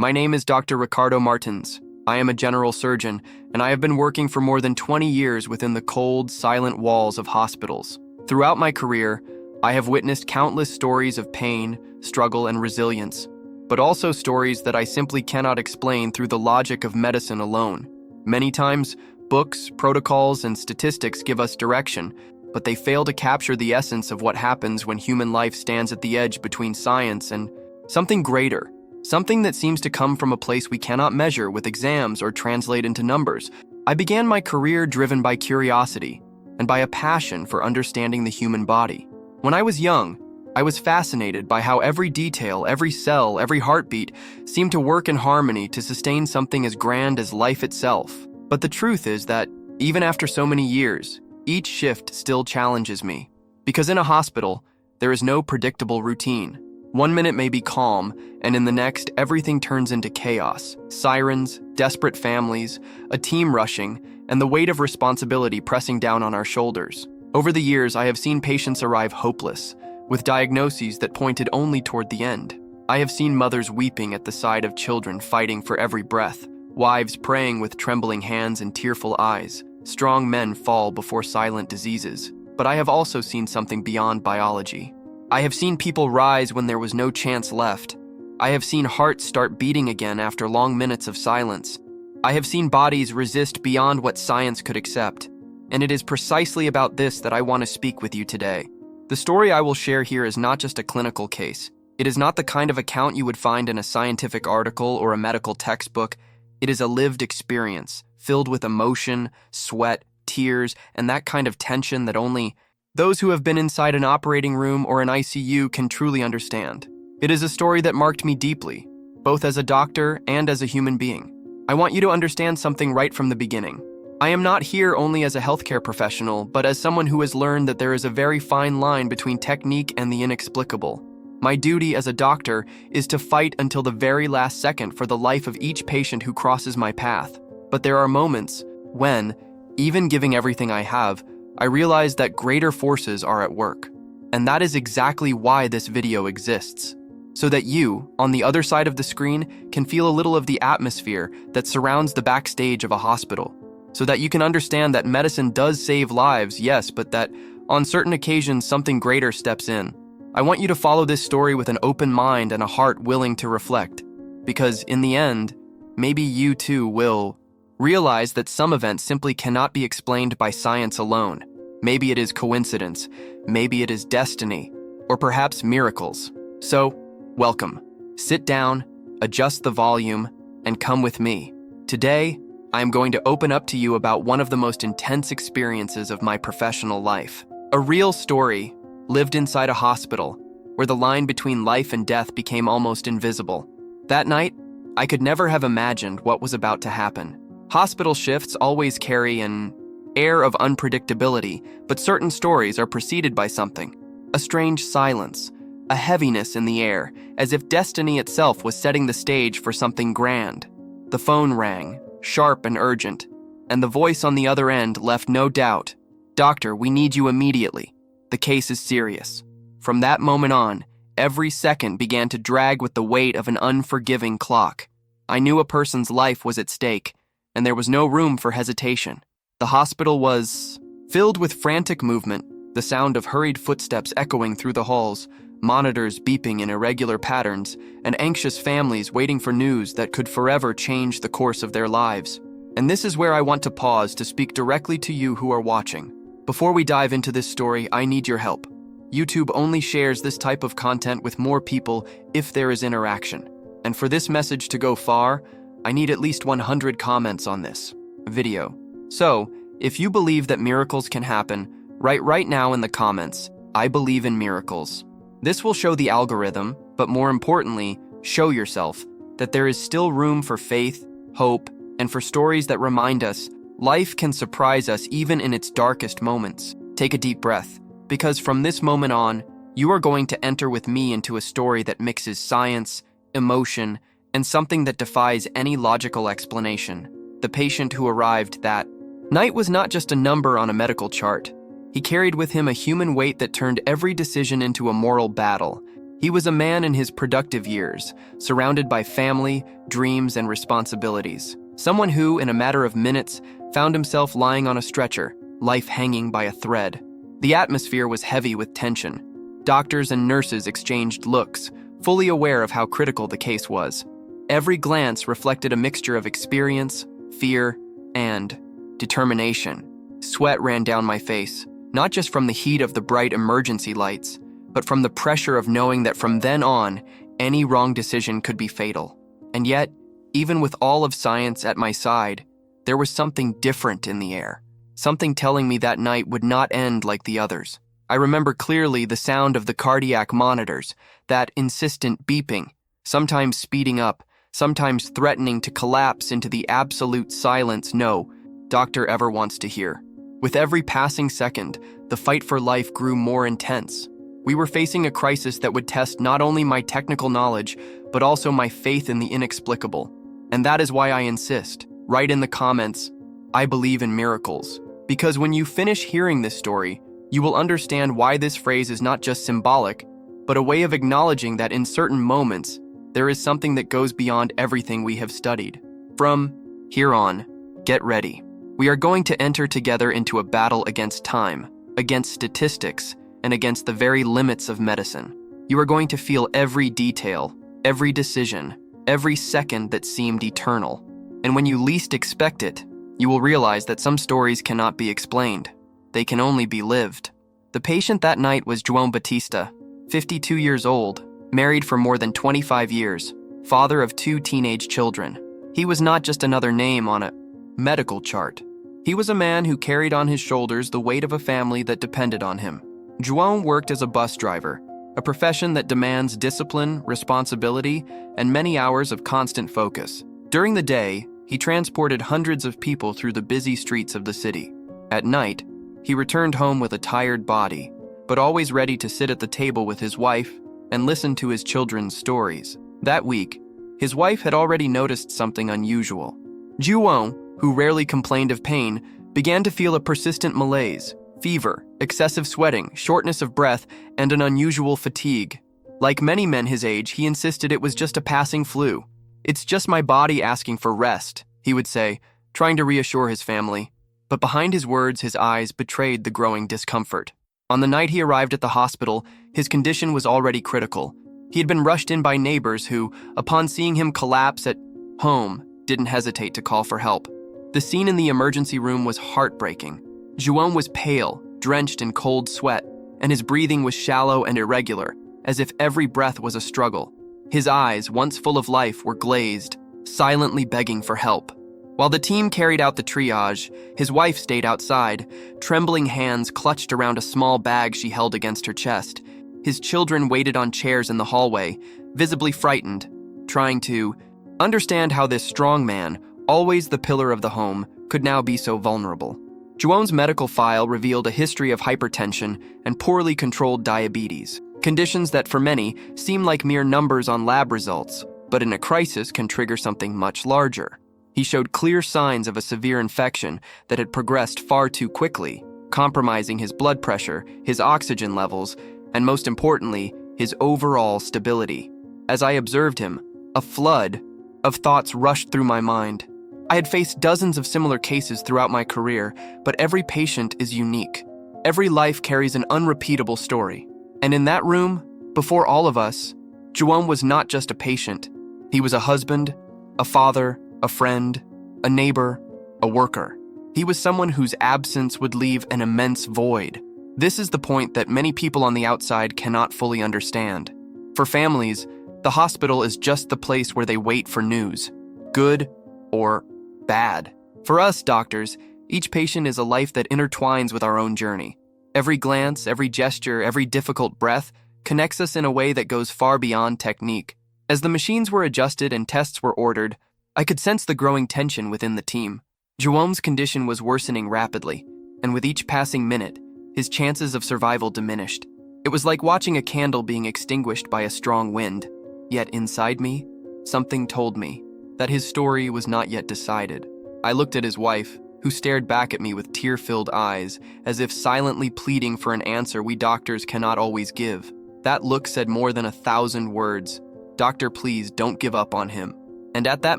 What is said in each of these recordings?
My name is Dr. Ricardo Martins. I am a general surgeon, and I have been working for more than 20 years within the cold, silent walls of hospitals. Throughout my career, I have witnessed countless stories of pain, struggle, and resilience, but also stories that I simply cannot explain through the logic of medicine alone. Many times, books, protocols, and statistics give us direction, but they fail to capture the essence of what happens when human life stands at the edge between science and something greater. Something that seems to come from a place we cannot measure with exams or translate into numbers. I began my career driven by curiosity and by a passion for understanding the human body. When I was young, I was fascinated by how every detail, every cell, every heartbeat seemed to work in harmony to sustain something as grand as life itself. But the truth is that, even after so many years, each shift still challenges me. Because in a hospital, there is no predictable routine. 1 minute may be calm, and in the next, everything turns into chaos. Sirens, desperate families, a team rushing, and the weight of responsibility pressing down on our shoulders. Over the years, I have seen patients arrive hopeless, with diagnoses that pointed only toward the end. I have seen mothers weeping at the side of children fighting for every breath, wives praying with trembling hands and tearful eyes, strong men fall before silent diseases. But I have also seen something beyond biology. I have seen people rise when there was no chance left. I have seen hearts start beating again after long minutes of silence. I have seen bodies resist beyond what science could accept. And it is precisely about this that I want to speak with you today. The story I will share here is not just a clinical case. It is not the kind of account you would find in a scientific article or a medical textbook. It is a lived experience, filled with emotion, sweat, tears, and that kind of tension that only those who have been inside an operating room or an ICU can truly understand. It is a story that marked me deeply, both as a doctor and as a human being. I want you to understand something right from the beginning. I am not here only as a healthcare professional, but as someone who has learned that there is a very fine line between technique and the inexplicable. My duty as a doctor is to fight until the very last second for the life of each patient who crosses my path. But there are moments when, even giving everything I have, I realize that greater forces are at work. And that is exactly why this video exists. So that you, on the other side of the screen, can feel a little of the atmosphere that surrounds the backstage of a hospital. So that you can understand that medicine does save lives, yes, but that on certain occasions something greater steps in. I want you to follow this story with an open mind and a heart willing to reflect. Because in the end, maybe you too will realize that some events simply cannot be explained by science alone. Maybe it is coincidence, maybe it is destiny, or perhaps miracles. So, welcome. Sit down, adjust the volume, and come with me. Today, I am going to open up to you about one of the most intense experiences of my professional life. A real story lived inside a hospital where the line between life and death became almost invisible. That night, I could never have imagined what was about to happen. Hospital shifts always carry an air of unpredictability, but certain stories are preceded by something. A strange silence, a heaviness in the air, as if destiny itself was setting the stage for something grand. The phone rang, sharp and urgent, and the voice on the other end left no doubt. "Doctor, we need you immediately. The case is serious." From that moment on, every second began to drag with the weight of an unforgiving clock. I knew a person's life was at stake, and there was no room for hesitation. The hospital was filled with frantic movement, the sound of hurried footsteps echoing through the halls, monitors beeping in irregular patterns, and anxious families waiting for news that could forever change the course of their lives. And this is where I want to pause to speak directly to you who are watching. Before we dive into this story, I need your help. YouTube only shares this type of content with more people if there is interaction. And for this message to go far, I need at least 100 comments on this video. So, if you believe that miracles can happen, write right now in the comments, "I believe in miracles." This will show the algorithm, but more importantly, show yourself that there is still room for faith, hope, and for stories that remind us life can surprise us even in its darkest moments. Take a deep breath, because from this moment on, you are going to enter with me into a story that mixes science, emotion, and something that defies any logical explanation. The patient who arrived that night was not just a number on a medical chart. He carried with him a human weight that turned every decision into a moral battle. He was a man in his productive years, surrounded by family, dreams, and responsibilities. Someone who, in a matter of minutes, found himself lying on a stretcher, life hanging by a thread. The atmosphere was heavy with tension. Doctors and nurses exchanged looks, fully aware of how critical the case was. Every glance reflected a mixture of experience, fear, and determination. Sweat ran down my face, not just from the heat of the bright emergency lights, but from the pressure of knowing that from then on, any wrong decision could be fatal. And yet, even with all of science at my side, there was something different in the air, something telling me that night would not end like the others. I remember clearly the sound of the cardiac monitors, that insistent beeping, sometimes speeding up, sometimes threatening to collapse into the absolute silence no doctor ever wants to hear. With every passing second, the fight for life grew more intense. We were facing a crisis that would test not only my technical knowledge, but also my faith in the inexplicable. And that is why I insist, write in the comments, I believe in miracles. Because when you finish hearing this story, you will understand why this phrase is not just symbolic, but a way of acknowledging that in certain moments, there is something that goes beyond everything we have studied. From here on, get ready. We are going to enter together into a battle against time, against statistics, and against the very limits of medicine. You are going to feel every detail, every decision, every second that seemed eternal. And when you least expect it, you will realize that some stories cannot be explained. They can only be lived. The patient that night was João Batista, 52 years old, married for more than 25 years, father of 2 teenage children. He was not just another name on a medical chart. He was a man who carried on his shoulders the weight of a family that depended on him. João worked as a bus driver, a profession that demands discipline, responsibility, and many hours of constant focus. During the day, he transported hundreds of people through the busy streets of the city. At night, he returned home with a tired body, but always ready to sit at the table with his wife and listen to his children's stories. That week, his wife had already noticed something unusual. João, who rarely complained of pain, began to feel a persistent malaise, fever, excessive sweating, shortness of breath, and an unusual fatigue. Like many men his age, he insisted it was just a passing flu. It's just my body asking for rest, he would say, trying to reassure his family. But behind his words, his eyes betrayed the growing discomfort. On the night he arrived at the hospital, his condition was already critical. He had been rushed in by neighbors who, upon seeing him collapse at home, didn't hesitate to call for help. The scene in the emergency room was heartbreaking. João was pale, drenched in cold sweat, and his breathing was shallow and irregular, as if every breath was a struggle. His eyes, once full of life, were glazed, silently begging for help. While the team carried out the triage, his wife stayed outside, trembling hands clutched around a small bag she held against her chest. His children waited on chairs in the hallway, visibly frightened, trying to understand how this strong man, always the pillar of the home, could now be so vulnerable. João's medical file revealed a history of hypertension and poorly controlled diabetes, conditions that for many seem like mere numbers on lab results, but in a crisis can trigger something much larger. He showed clear signs of a severe infection that had progressed far too quickly, compromising his blood pressure, his oxygen levels, and most importantly, his overall stability. As I observed him, a flood of thoughts rushed through my mind. I had faced dozens of similar cases throughout my career, but every patient is unique. Every life carries an unrepeatable story. And in that room, before all of us, João was not just a patient. He was a husband, a father, a friend, a neighbor, a worker. He was someone whose absence would leave an immense void. This is the point that many people on the outside cannot fully understand. For families, the hospital is just the place where they wait for news, good or bad. For us doctors, each patient is a life that intertwines with our own journey. Every glance, every gesture, every difficult breath connects us in a way that goes far beyond technique. As the machines were adjusted and tests were ordered, I could sense the growing tension within the team. João's condition was worsening rapidly, and with each passing minute, his chances of survival diminished. It was like watching a candle being extinguished by a strong wind. Yet inside me, something told me that his story was not yet decided. I looked at his wife, who stared back at me with tear-filled eyes, as if silently pleading for an answer we doctors cannot always give. That look said more than 1,000 words. "Doctor, please don't give up on him." And at that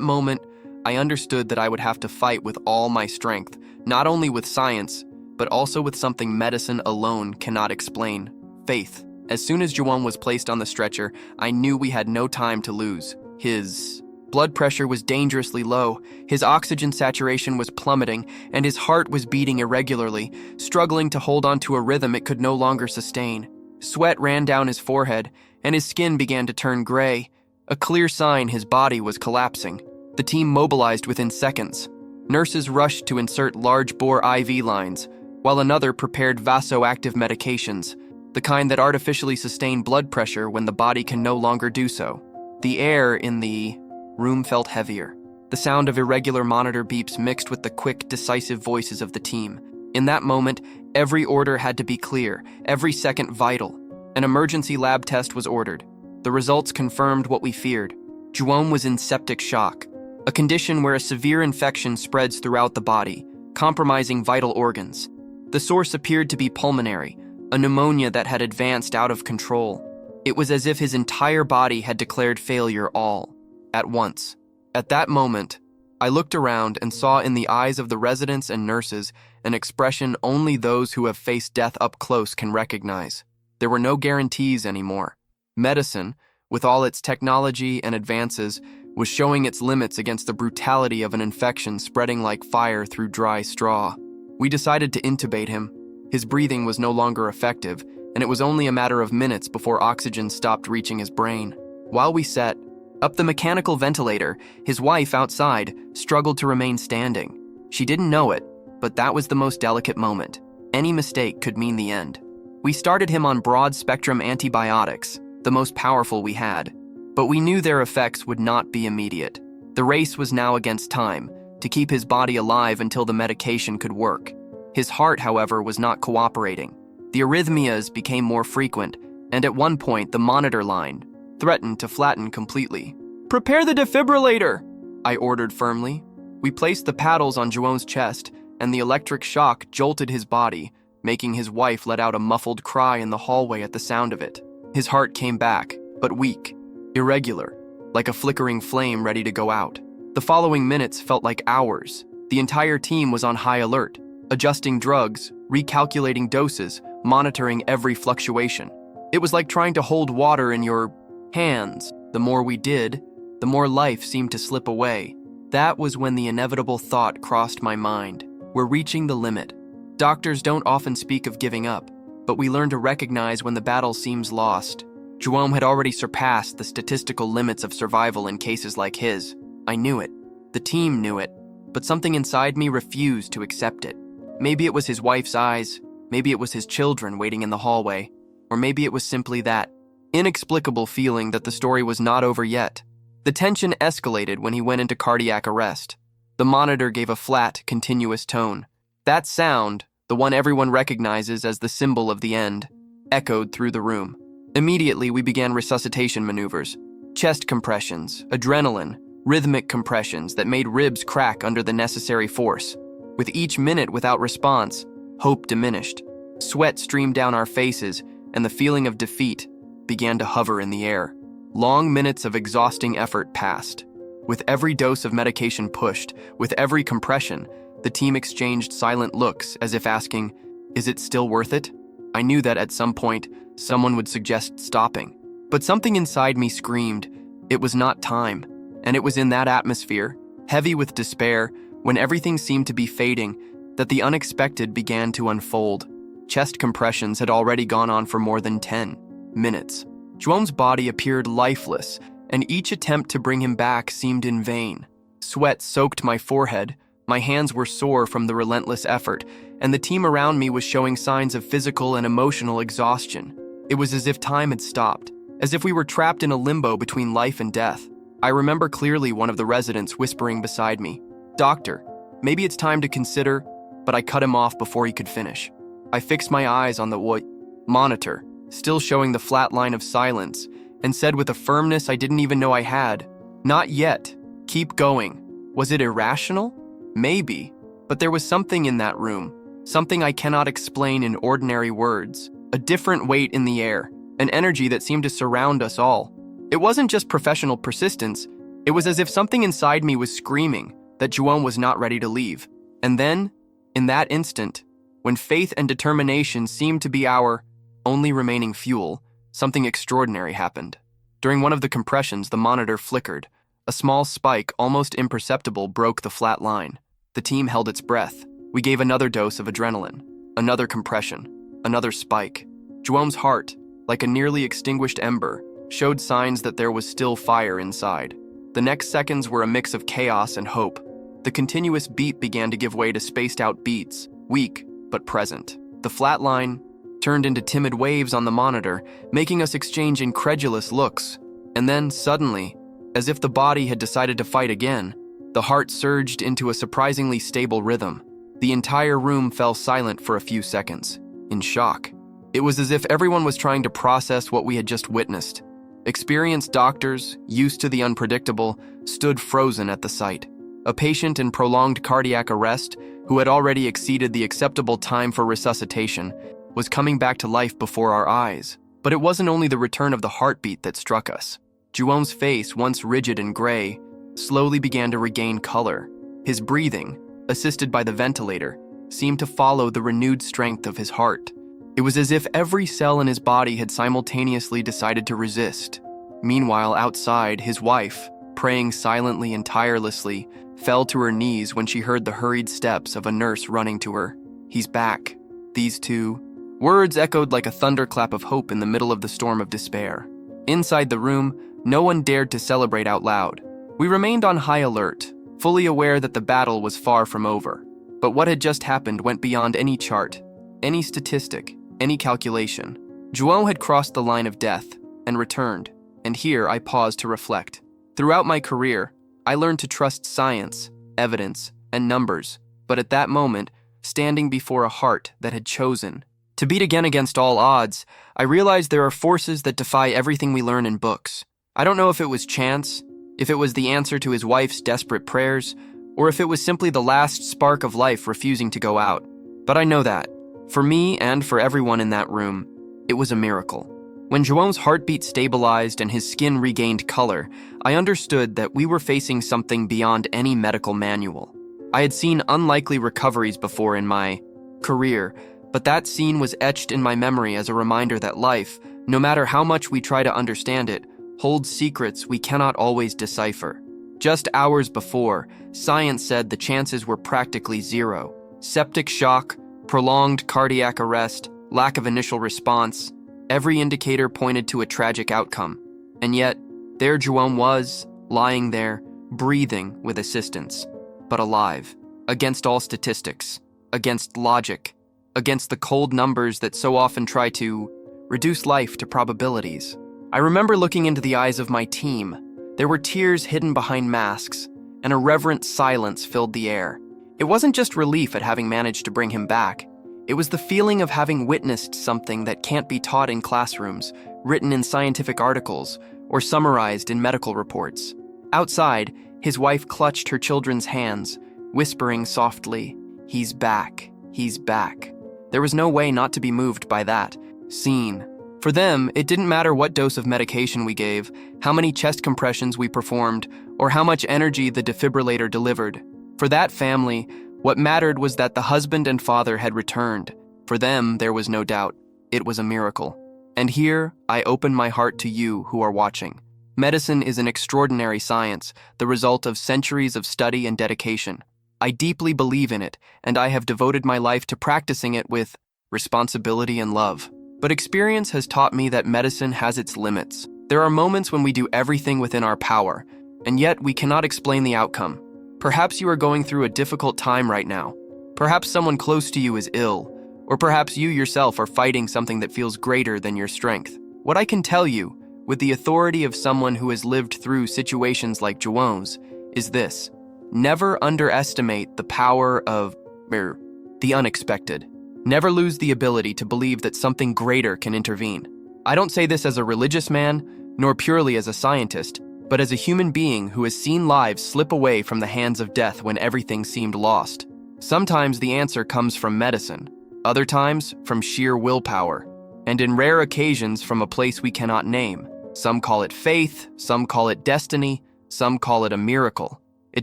moment, I understood that I would have to fight with all my strength, not only with science, but also with something medicine alone cannot explain: faith. As soon as Juwon was placed on the stretcher, I knew we had no time to lose. His blood pressure was dangerously low, his oxygen saturation was plummeting, and his heart was beating irregularly, struggling to hold on to a rhythm it could no longer sustain. Sweat ran down his forehead, and his skin began to turn gray, a clear sign his body was collapsing. The team mobilized within seconds. Nurses rushed to insert large-bore IV lines, while another prepared vasoactive medications, the kind that artificially sustain blood pressure when the body can no longer do so. The air in the room felt heavier. The sound of irregular monitor beeps mixed with the quick, decisive voices of the team. In that moment, every order had to be clear, every second vital. An emergency lab test was ordered. The results confirmed what we feared. Juwon was in septic shock, a condition where a severe infection spreads throughout the body, compromising vital organs. The source appeared to be pulmonary, a pneumonia that had advanced out of control. It was as if his entire body had declared failure all at once. At that moment, I looked around and saw in the eyes of the residents and nurses an expression only those who have faced death up close can recognize. There were no guarantees anymore. Medicine, with all its technology and advances, was showing its limits against the brutality of an infection spreading like fire through dry straw. We decided to intubate him. His breathing was no longer effective, and it was only a matter of minutes before oxygen stopped reaching his brain. While we sat up the mechanical ventilator, his wife outside struggled to remain standing. She didn't know it, but that was the most delicate moment. Any mistake could mean the end. We started him on broad-spectrum antibiotics, the most powerful we had, but we knew their effects would not be immediate. The race was now against time, to keep his body alive until the medication could work. His heart, however, was not cooperating. The arrhythmias became more frequent, and at one point the monitor line threatened to flatten completely. "Prepare the defibrillator," I ordered firmly. We placed the paddles on Juwon's chest, and the electric shock jolted his body, making his wife let out a muffled cry in the hallway at the sound of it. His heart came back, but weak, irregular, like a flickering flame ready to go out. The following minutes felt like hours. The entire team was on high alert, adjusting drugs, recalculating doses, monitoring every fluctuation. It was like trying to hold water in your hands. The more we did, the more life seemed to slip away. That was when the inevitable thought crossed my mind. We're reaching the limit. Doctors don't often speak of giving up, but we learn to recognize when the battle seems lost. Juwon had already surpassed the statistical limits of survival in cases like his. I knew it. The team knew it, but something inside me refused to accept it. Maybe it was his wife's eyes, maybe it was his children waiting in the hallway, or maybe it was simply that inexplicable feeling that the story was not over yet. The tension escalated when he went into cardiac arrest. The monitor gave a flat, continuous tone. That sound, the one everyone recognizes as the symbol of the end, echoed through the room. Immediately, we began resuscitation maneuvers, chest compressions, adrenaline, rhythmic compressions that made ribs crack under the necessary force. With each minute without response, hope diminished. Sweat streamed down our faces, and the feeling of defeat began to hover in the air. Long minutes of exhausting effort passed. With every dose of medication pushed, with every compression, the team exchanged silent looks as if asking, "Is it still worth it?" I knew that at some point, someone would suggest stopping. But something inside me screamed, it was not time. And it was in that atmosphere, heavy with despair, when everything seemed to be fading, that the unexpected began to unfold. Chest compressions had already gone on for more than 10 minutes. Juwon's body appeared lifeless, and each attempt to bring him back seemed in vain. Sweat soaked my forehead, my hands were sore from the relentless effort, and the team around me was showing signs of physical and emotional exhaustion. It was as if time had stopped, as if we were trapped in a limbo between life and death. I remember clearly one of the residents whispering beside me, "Doctor, maybe it's time to consider," but I cut him off before he could finish. I fixed my eyes on the monitor, still showing the flat line of silence, and said with a firmness I didn't even know I had, "Not yet. Keep going." Was it irrational? Maybe, but there was something in that room, something I cannot explain in ordinary words, a different weight in the air, an energy that seemed to surround us all. It wasn't just professional persistence, it was as if something inside me was screaming that João was not ready to leave. And then, in that instant, when faith and determination seemed to be our only remaining fuel, something extraordinary happened. During one of the compressions, the monitor flickered. A small spike, almost imperceptible, broke the flat line. The team held its breath. We gave another dose of adrenaline, another compression, another spike. João's heart, like a nearly extinguished ember, showed signs that there was still fire inside. The next seconds were a mix of chaos and hope. The continuous beat began to give way to spaced-out beats, weak but present. The flat line turned into timid waves on the monitor, making us exchange incredulous looks. And then, suddenly, as if the body had decided to fight again, the heart surged into a surprisingly stable rhythm. The entire room fell silent for a few seconds, in shock. It was as if everyone was trying to process what we had just witnessed. Experienced doctors, used to the unpredictable, stood frozen at the sight. A patient in prolonged cardiac arrest, who had already exceeded the acceptable time for resuscitation, was coming back to life before our eyes. But it wasn't only the return of the heartbeat that struck us. João's face, once rigid and gray, slowly began to regain color. His breathing, assisted by the ventilator, seemed to follow the renewed strength of his heart. It was as if every cell in his body had simultaneously decided to resist. Meanwhile, outside, his wife, praying silently and tirelessly, fell to her knees when she heard the hurried steps of a nurse running to her. "He's back." These two words echoed like a thunderclap of hope in the middle of the storm of despair. Inside the room, no one dared to celebrate out loud. We remained on high alert, fully aware that the battle was far from over. But what had just happened went beyond any chart, any statistic, any calculation. João had crossed the line of death and returned, and here I paused to reflect. Throughout my career, I learned to trust science, evidence, and numbers, but at that moment, standing before a heart that had chosen to beat again against all odds, I realized there are forces that defy everything we learn in books. I don't know if it was chance, if it was the answer to his wife's desperate prayers, or if it was simply the last spark of life refusing to go out. But I know that, for me and for everyone in that room, it was a miracle. When João's heartbeat stabilized and his skin regained color, I understood that we were facing something beyond any medical manual. I had seen unlikely recoveries before in my career, but that scene was etched in my memory as a reminder that life, no matter how much we try to understand it, holds secrets we cannot always decipher. Just hours before, science said the chances were practically zero. Septic shock, prolonged cardiac arrest, lack of initial response, every indicator pointed to a tragic outcome. And yet, there João was, lying there, breathing with assistance, but alive, against all statistics, against logic, against the cold numbers that so often try to reduce life to probabilities. I remember looking into the eyes of my team. There were tears hidden behind masks, and a reverent silence filled the air. It wasn't just relief at having managed to bring him back. It was the feeling of having witnessed something that can't be taught in classrooms, written in scientific articles, or summarized in medical reports. Outside, his wife clutched her children's hands, whispering softly, "He's back, he's back." There was no way not to be moved by that scene. For them, it didn't matter what dose of medication we gave, how many chest compressions we performed, or how much energy the defibrillator delivered. For that family, what mattered was that the husband and father had returned. For them, there was no doubt. It was a miracle. And here, I open my heart to you who are watching. Medicine is an extraordinary science, the result of centuries of study and dedication. I deeply believe in it, and I have devoted my life to practicing it with responsibility and love. But experience has taught me that medicine has its limits. There are moments when we do everything within our power, and yet we cannot explain the outcome. Perhaps you are going through a difficult time right now. Perhaps someone close to you is ill, or perhaps you yourself are fighting something that feels greater than your strength. What I can tell you, with the authority of someone who has lived through situations like João's, is this: never underestimate the power of the unexpected. Never lose the ability to believe that something greater can intervene. I don't say this as a religious man, nor purely as a scientist, but as a human being who has seen lives slip away from the hands of death when everything seemed lost. Sometimes the answer comes from medicine, other times from sheer willpower. and in rare occasions from a place we cannot name. Some call it faith, some call it destiny, some call it a miracle. It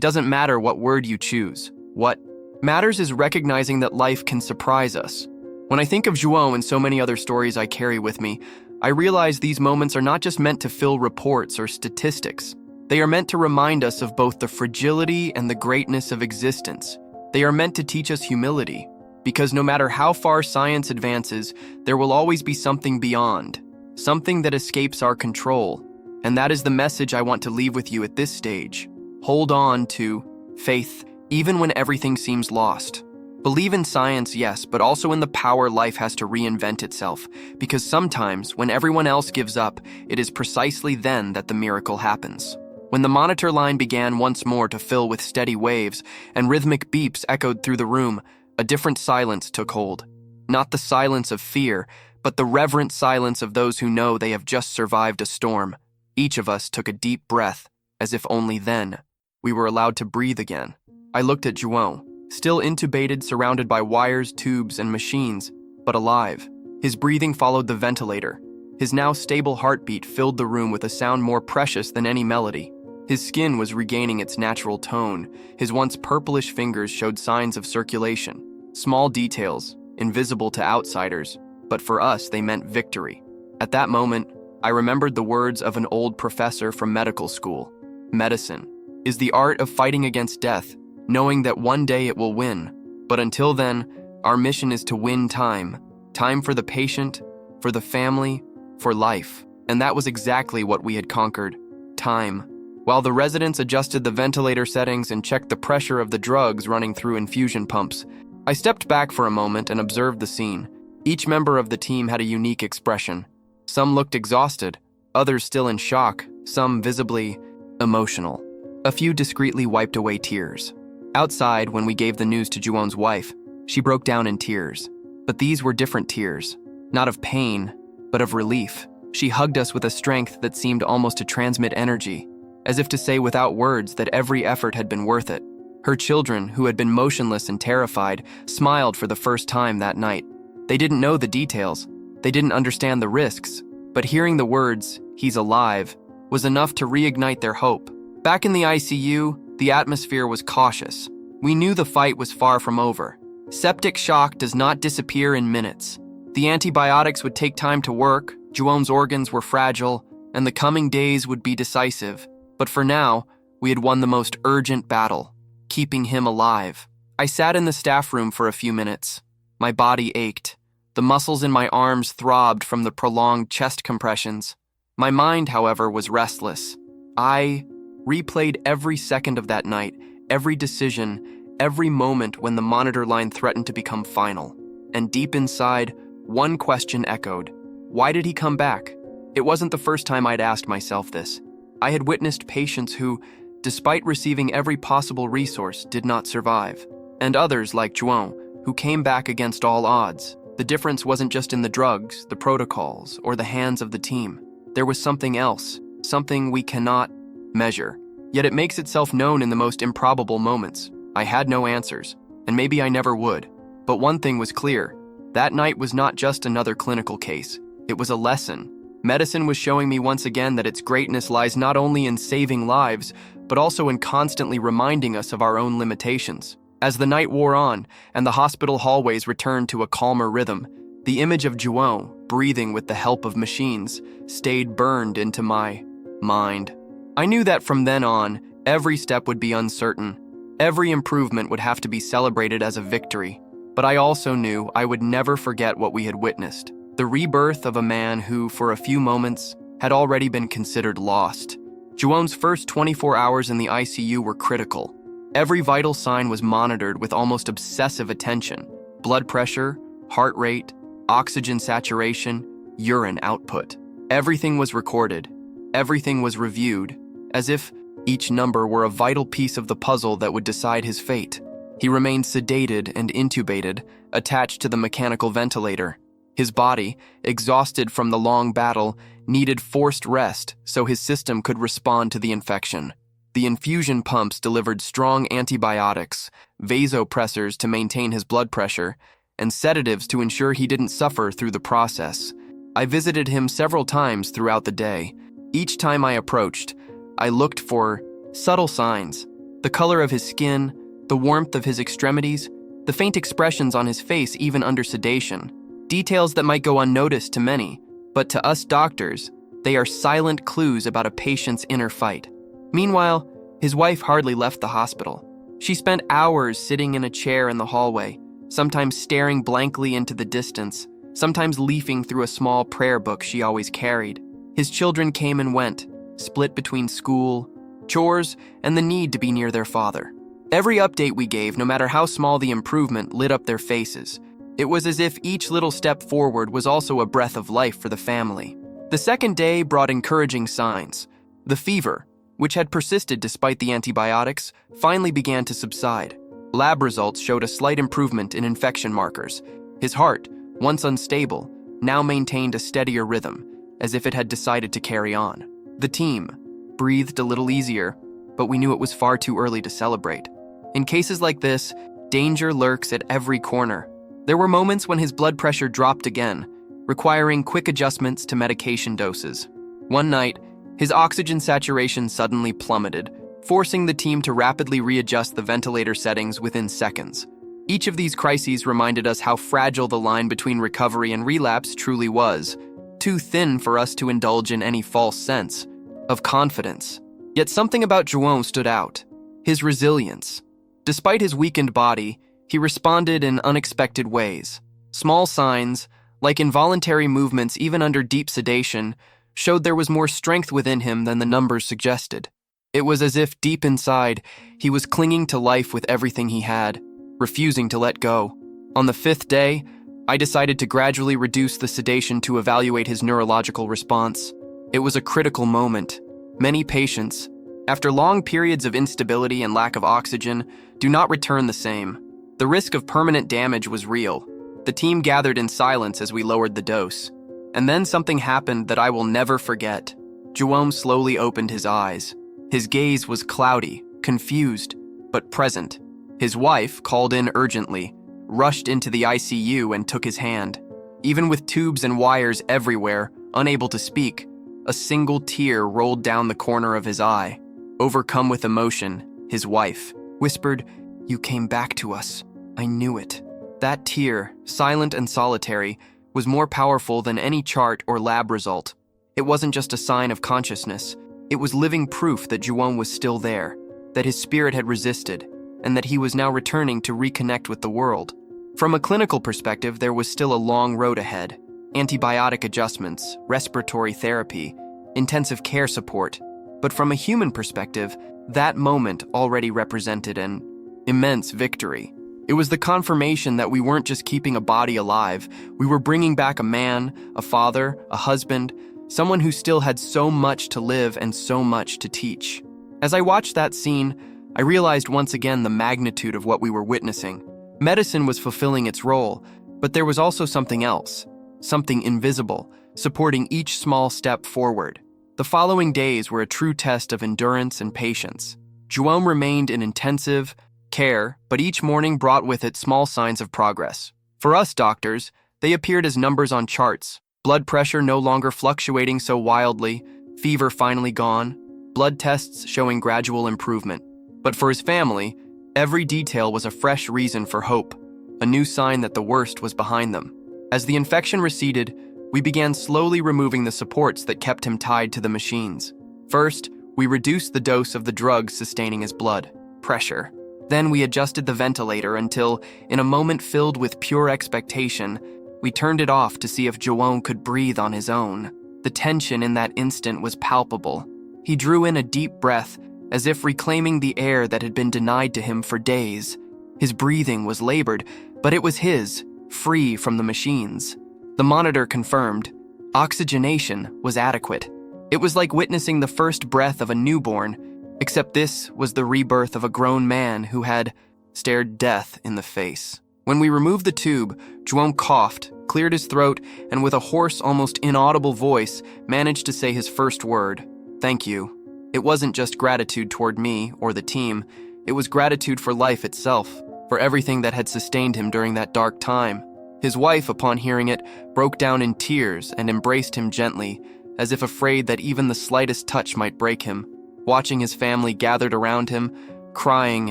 doesn't matter what word you choose. What matters is recognizing that life can surprise us. When I think of João and so many other stories I carry with me, I realize these moments are not just meant to fill reports or statistics. They are meant to remind us of both the fragility and the greatness of existence. They are meant to teach us humility, because no matter how far science advances, there will always be something beyond, something that escapes our control. And that is the message I want to leave with you at this stage. Hold on to faith, even when everything seems lost. Believe in science, yes, but also in the power life has to reinvent itself, because sometimes, when everyone else gives up, it is precisely then that the miracle happens. When the monitor line began once more to fill with steady waves and rhythmic beeps echoed through the room, a different silence took hold. Not the silence of fear, but the reverent silence of those who know they have just survived a storm. Each of us took a deep breath, as if only then we were allowed to breathe again. I looked at João, still intubated, surrounded by wires, tubes, and machines, but alive. His breathing followed the ventilator. His now stable heartbeat filled the room with a sound more precious than any melody. His skin was regaining its natural tone. His once purplish fingers showed signs of circulation. Small details, invisible to outsiders, but for us they meant victory. At that moment, I remembered the words of an old professor from medical school. Medicine is the art of fighting against death, knowing that one day it will win. But until then, our mission is to win time. Time for the patient, for the family, for life. And that was exactly what we had conquered. Time. While the residents adjusted the ventilator settings and checked the pressure of the drugs running through infusion pumps, I stepped back for a moment and observed the scene. Each member of the team had a unique expression. Some looked exhausted, others still in shock, some visibly emotional. A few discreetly wiped away tears. Outside, when we gave the news to João's wife, she broke down in tears. But these were different tears, not of pain, but of relief. She hugged us with a strength that seemed almost to transmit energy, as if to say without words that every effort had been worth it. Her children, who had been motionless and terrified, smiled for the first time that night. They didn't know the details, they didn't understand the risks, but hearing the words, "He's alive," was enough to reignite their hope. Back in the ICU, the atmosphere was cautious. We knew the fight was far from over. Septic shock does not disappear in minutes. The antibiotics would take time to work, João's organs were fragile, and the coming days would be decisive. But for now, we had won the most urgent battle, keeping him alive. I sat in the staff room for a few minutes. My body ached. The muscles in my arms throbbed from the prolonged chest compressions. My mind, however, was restless. I replayed every second of that night, every decision, every moment when the monitor line threatened to become final. And deep inside, one question echoed. Why did he come back? It wasn't the first time I'd asked myself this. I had witnessed patients who, despite receiving every possible resource, did not survive. And others, like João, who came back against all odds. The difference wasn't just in the drugs, the protocols, or the hands of the team. There was something else, something we cannot measure. Yet it makes itself known in the most improbable moments. I had no answers, and maybe I never would. But one thing was clear. That night was not just another clinical case. It was a lesson. Medicine was showing me once again that its greatness lies not only in saving lives, but also in constantly reminding us of our own limitations. As the night wore on, and the hospital hallways returned to a calmer rhythm, the image of João, breathing with the help of machines, stayed burned into my mind. I knew that from then on, every step would be uncertain. Every improvement would have to be celebrated as a victory. But I also knew I would never forget what we had witnessed. The rebirth of a man who, for a few moments, had already been considered lost. João's first 24 hours in the ICU were critical. Every vital sign was monitored with almost obsessive attention. Blood pressure, heart rate, oxygen saturation, urine output. Everything was recorded. Everything was reviewed, as if each number were a vital piece of the puzzle that would decide his fate. He remained sedated and intubated, attached to the mechanical ventilator. His body, exhausted from the long battle, needed forced rest so his system could respond to the infection. The infusion pumps delivered strong antibiotics, vasopressors to maintain his blood pressure, and sedatives to ensure he didn't suffer through the process. I visited him several times throughout the day. Each time I approached, I looked for subtle signs: the color of his skin, the warmth of his extremities, the faint expressions on his face even under sedation. Details that might go unnoticed to many, but to us doctors, they are silent clues about a patient's inner fight. Meanwhile, his wife hardly left the hospital. She spent hours sitting in a chair in the hallway, sometimes staring blankly into the distance, sometimes leafing through a small prayer book she always carried. His children came and went, split between school, chores, and the need to be near their father. Every update we gave, no matter how small the improvement, lit up their faces. It was as if each little step forward was also a breath of life for the family. The second day brought encouraging signs. The fever, which had persisted despite the antibiotics, finally began to subside. Lab results showed a slight improvement in infection markers. His heart, once unstable, now maintained a steadier rhythm, as if it had decided to carry on. The team breathed a little easier, but we knew it was far too early to celebrate. In cases like this, danger lurks at every corner. There were moments when his blood pressure dropped again, requiring quick adjustments to medication doses. One night, his oxygen saturation suddenly plummeted, forcing the team to rapidly readjust the ventilator settings within seconds. Each of these crises reminded us how fragile the line between recovery and relapse truly was, too thin for us to indulge in any false sense of confidence. Yet something about João stood out: his resilience. Despite his weakened body, he responded in unexpected ways. Small signs, like involuntary movements even under deep sedation, showed there was more strength within him than the numbers suggested. It was as if deep inside, he was clinging to life with everything he had, refusing to let go. On the 5th day, I decided to gradually reduce the sedation to evaluate his neurological response. It was a critical moment. Many patients, after long periods of instability and lack of oxygen, do not return the same. The risk of permanent damage was real. The team gathered in silence as we lowered the dose. And then something happened that I will never forget. João slowly opened his eyes. His gaze was cloudy, confused, but present. His wife, called in urgently, rushed into the ICU and took his hand. Even with tubes and wires everywhere, unable to speak, a single tear rolled down the corner of his eye. Overcome with emotion, his wife whispered, "You came back to us. I knew it." That tear, silent and solitary, was more powerful than any chart or lab result. It wasn't just a sign of consciousness. It was living proof that João was still there, that his spirit had resisted, and that he was now returning to reconnect with the world. From a clinical perspective, there was still a long road ahead. Antibiotic adjustments, respiratory therapy, intensive care support. But from a human perspective, that moment already represented an immense victory. It was the confirmation that we weren't just keeping a body alive, we were bringing back a man, a father, a husband, someone who still had so much to live and so much to teach. As I watched that scene, I realized once again the magnitude of what we were witnessing. Medicine was fulfilling its role, but there was also something else, something invisible, supporting each small step forward. The following days were a true test of endurance and patience. João remained in intensive care, but each morning brought with it small signs of progress. For us doctors, they appeared as numbers on charts: blood pressure no longer fluctuating so wildly, fever finally gone, blood tests showing gradual improvement. But for his family, every detail was a fresh reason for hope, a new sign that the worst was behind them. As the infection receded, we began slowly removing the supports that kept him tied to the machines. First, we reduced the dose of the drugs sustaining his blood pressure. Then we adjusted the ventilator until, in a moment filled with pure expectation, we turned it off to see if João could breathe on his own. The tension in that instant was palpable. He drew in a deep breath, as if reclaiming the air that had been denied to him for days. His breathing was labored, but it was his, free from the machines. The monitor confirmed oxygenation was adequate. It was like witnessing the first breath of a newborn, except this was the rebirth of a grown man who had stared death in the face. When we removed the tube, João coughed, cleared his throat, and with a hoarse, almost inaudible voice, managed to say his first word: "Thank you." It wasn't just gratitude toward me or the team, it was gratitude for life itself, for everything that had sustained him during that dark time. His wife, upon hearing it, broke down in tears and embraced him gently, as if afraid that even the slightest touch might break him. Watching his family gathered around him, crying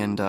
and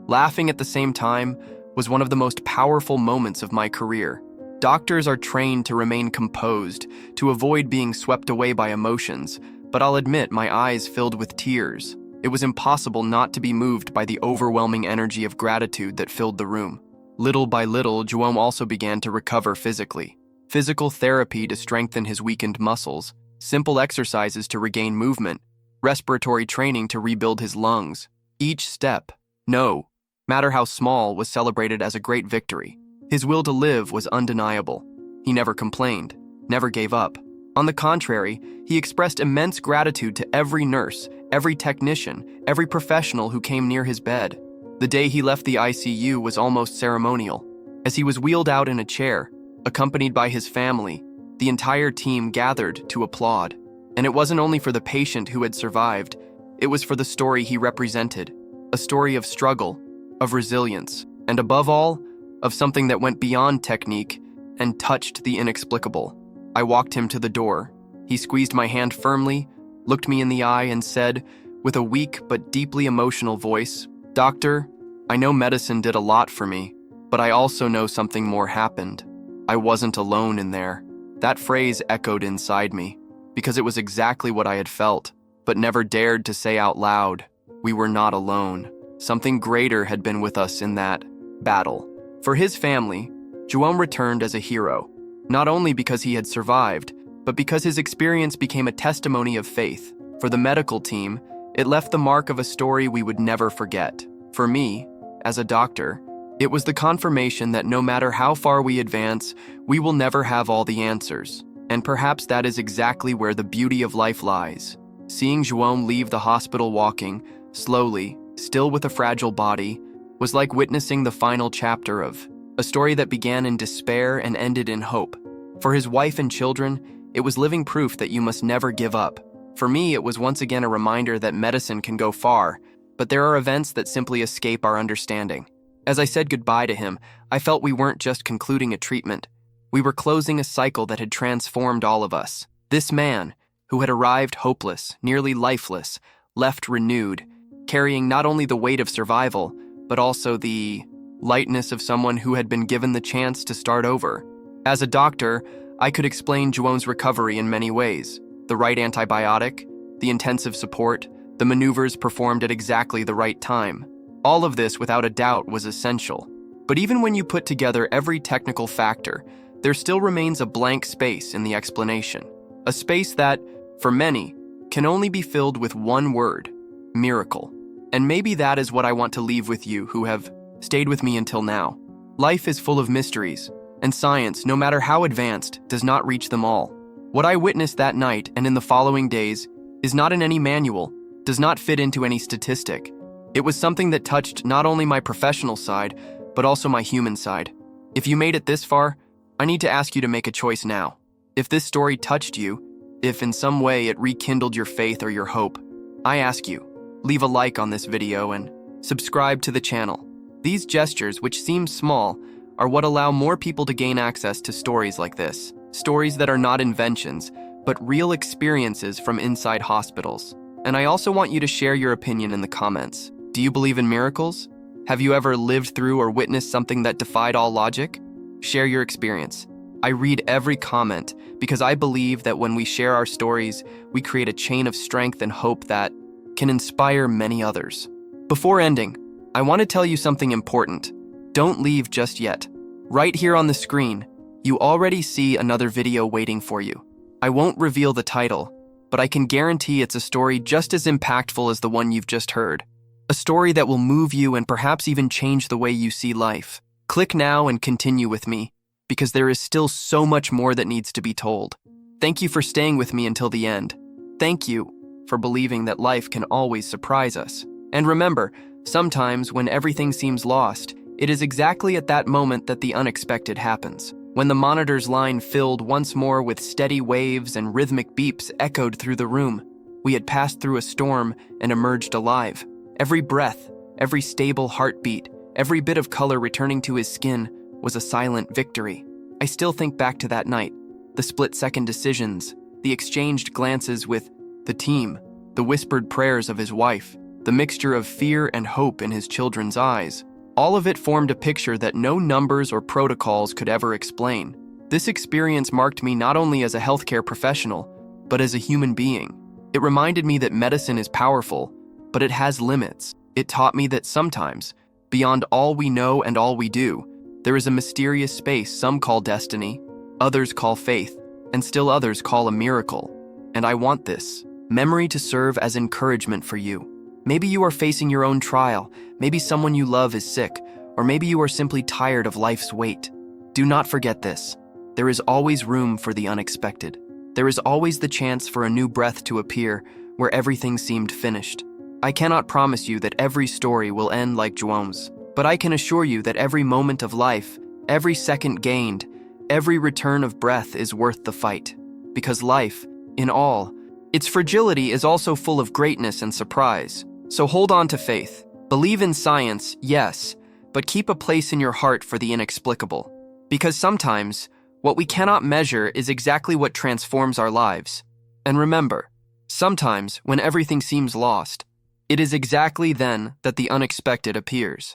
laughing at the same time, was one of the most powerful moments of my career. Doctors are trained to remain composed, to avoid being swept away by emotions, but I'll admit my eyes filled with tears. It was impossible not to be moved by the overwhelming energy of gratitude that filled the room. Little by little, João also began to recover physically. Physical therapy to strengthen his weakened muscles, simple exercises to regain movement, respiratory training to rebuild his lungs. Each step, no matter how small, was celebrated as a great victory. His will to live was undeniable. He never complained, never gave up. On the contrary, he expressed immense gratitude to every nurse, every technician, every professional who came near his bed. The day he left the ICU was almost ceremonial. As he was wheeled out in a chair, accompanied by his family, the entire team gathered to applaud. And it wasn't only for the patient who had survived, it was for the story he represented, a story of struggle, of resilience, and above all, of something that went beyond technique and touched the inexplicable. I walked him to the door. He squeezed my hand firmly, looked me in the eye, and said, with a weak but deeply emotional voice, "Doctor, I know medicine did a lot for me, but I also know something more happened. I wasn't alone in there." That phrase echoed inside me, because it was exactly what I had felt, but never dared to say out loud. We were not alone. Something greater had been with us in that battle. For his family, João returned as a hero, not only because he had survived, but because his experience became a testimony of faith. For the medical team, it left the mark of a story we would never forget. For me, as a doctor, it was the confirmation that no matter how far we advance, we will never have all the answers. And perhaps that is exactly where the beauty of life lies. Seeing João leave the hospital walking, slowly, still with a fragile body, was like witnessing the final chapter of a story that began in despair and ended in hope. For his wife and children, it was living proof that you must never give up. For me, it was once again a reminder that medicine can go far, but there are events that simply escape our understanding. As I said goodbye to him, I felt we weren't just concluding a treatment. We were closing a cycle that had transformed all of us. This man, who had arrived hopeless, nearly lifeless, left renewed, carrying not only the weight of survival, but also the lightness of someone who had been given the chance to start over. As a doctor, I could explain João's recovery in many ways. The right antibiotic, the intensive support, the maneuvers performed at exactly the right time. All of this, without a doubt, was essential. But even when you put together every technical factor, there still remains a blank space in the explanation. A space that, for many, can only be filled with one word: miracle. And maybe that is what I want to leave with you who have stayed with me until now. Life is full of mysteries, and science, no matter how advanced, does not reach them all. What I witnessed that night and in the following days is not in any manual, does not fit into any statistic. It was something that touched not only my professional side, but also my human side. If you made it this far, I need to ask you to make a choice now. If this story touched you, if in some way it rekindled your faith or your hope, I ask you, leave a like on this video and subscribe to the channel. These gestures, which seem small, are what allow more people to gain access to stories like this. Stories that are not inventions, but real experiences from inside hospitals. And I also want you to share your opinion in the comments. Do you believe in miracles? Have you ever lived through or witnessed something that defied all logic? Share your experience. I read every comment because I believe that when we share our stories, we create a chain of strength and hope that can inspire many others. Before ending, I want to tell you something important. Don't leave just yet. Right here on the screen, you already see another video waiting for you. I won't reveal the title, but I can guarantee it's a story just as impactful as the one you've just heard. A story that will move you and perhaps even change the way you see life. Click now and continue with me, because there is still so much more that needs to be told. Thank you for staying with me until the end. Thank you for believing that life can always surprise us. And remember, sometimes when everything seems lost, it is exactly at that moment that the unexpected happens. When the monitor's line filled once more with steady waves and rhythmic beeps echoed through the room, we had passed through a storm and emerged alive. Every breath, every stable heartbeat, every bit of color returning to his skin was a silent victory. I still think back to that night, the split-second decisions, the exchanged glances with the team, the whispered prayers of his wife, the mixture of fear and hope in his children's eyes. All of it formed a picture that no numbers or protocols could ever explain. This experience marked me not only as a healthcare professional, but as a human being. It reminded me that medicine is powerful, but it has limits. It taught me that sometimes, beyond all we know and all we do, there is a mysterious space some call destiny, others call faith, and still others call a miracle. And I want this memory to serve as encouragement for you. Maybe you are facing your own trial, maybe someone you love is sick, or maybe you are simply tired of life's weight. Do not forget this. There is always room for the unexpected. There is always the chance for a new breath to appear where everything seemed finished. I cannot promise you that every story will end like Joam's, but I can assure you that every moment of life, every second gained, every return of breath is worth the fight. Because life, in all, its fragility is also full of greatness and surprise. So hold on to faith. Believe in science, yes, but keep a place in your heart for the inexplicable. Because sometimes, what we cannot measure is exactly what transforms our lives. And remember, sometimes when everything seems lost, it is exactly then that the unexpected appears.